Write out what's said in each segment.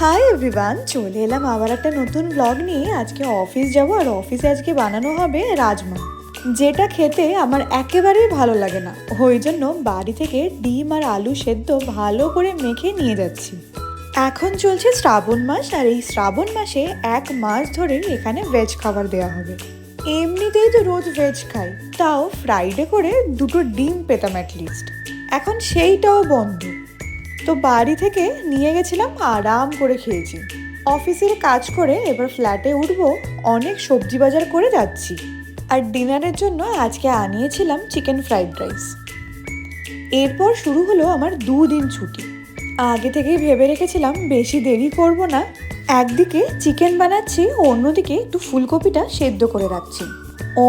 Hi everyone, চলে এলাম আবার একটা নতুন ব্লগ নিয়ে। আজকে অফিস যাব আর অফিসে আজকে বানানো হবে রাজমা, যেটা খেতে আমার একেবারেই ভালো লাগে না। ওই জন্য বাড়ি থেকে ডিম আর আলু সেদ্ধ ভালো করে মেখে নিয়ে যাচ্ছি। এখন চলছে শ্রাবণ মাস, আর এই শ্রাবণ মাসে 1 মাস ধরেই এখানে ভেজ খাবার দেওয়া হবে। এমনিতেই তো রোজ ভেজ খাই, তাও ফ্রাইডে করে 2টো ডিম পেতাম অ্যাটলিস্ট। এখন সেইটাও বন্ধ। তো বাড়ি থেকে নিয়ে গেছিলাম, আরাম করে খেয়েছি। অফিসের কাজ করে এবার ফ্ল্যাটে উঠবো, অনেক সবজি বাজার করে যাচ্ছি। আর ডিনারের জন্য আজকে আনিয়েছিলাম চিকেন ফ্রাইড রাইস। এরপর শুরু হলো আমার 2 দিন ছুটি। আগে থেকেই ভেবে রেখেছিলাম বেশি দেরি করব না, একদিকে চিকেন বানাচ্ছি, অন্যদিকে একটু ফুলকপিটা সেদ্ধ করে রাখছি।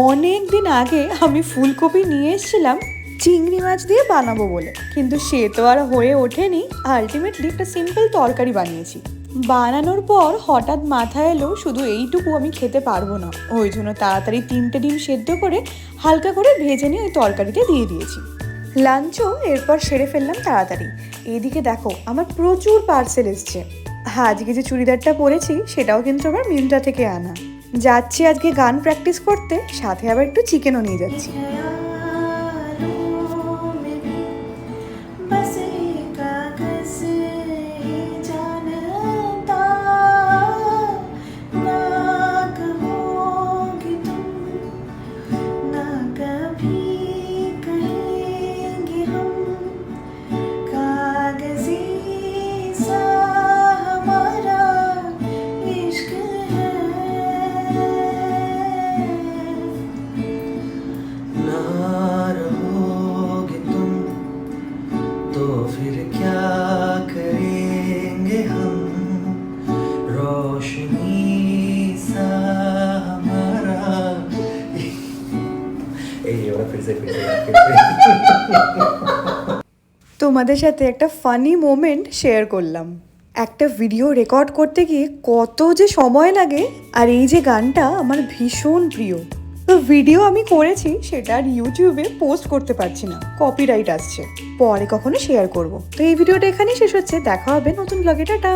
অনেক দিন আগে আমি ফুলকপি নিয়ে এসেছিলাম চিংড়ি মাছ দিয়ে বানাবো বলে, কিন্তু সে তো আর হয়ে ওঠেনি। আলটিমেটলি একটা সিম্পল তরকারি বানিয়েছি। বানানোর পর হঠাৎ মাথায় এলো শুধু এইটুকু আমি খেতে পারবো না, ওই জন্য তাড়াতাড়ি 3টে ডিম সেদ্ধ করে হালকা করে ভেজে নিয়ে ওই তরকারিতে দিয়ে দিয়েছি। লাঞ্চও এরপর সেরে ফেললাম তাড়াতাড়ি। এদিকে দেখো আমার প্রচুর পার্সেল এসছে। আজকে যে চুড়িদারটা পরেছি সেটাও কিন্তু আমার মিন্ত্রা থেকে আনা। যাচ্ছি আজকে গান প্র্যাকটিস করতে, সাথে আবার একটু চিকেনও নিয়ে যাচ্ছি। फिर क्या करेंगे हम रोशनी सा हमारा फिर से তোমাদের সাথে একটা ফানি মোমেন্ট শেয়ার করলাম। একটা ভিডিও রেকর্ড করতে গিয়ে কত যে সময় লাগে, আর এই যে গানটা আমার ভীষণ প্রিয়। তো ভিডিও আমি করেছি, সেটা আর ইউটিউবে পোস্ট করতে পারছি না, কপিরাইট আসছে। পরে কখনো শেয়ার করব। তো এই ভিডিওটা এখানেই শেষ হচ্ছে, দেখা হবে নতুন ব্লগে। টাটা।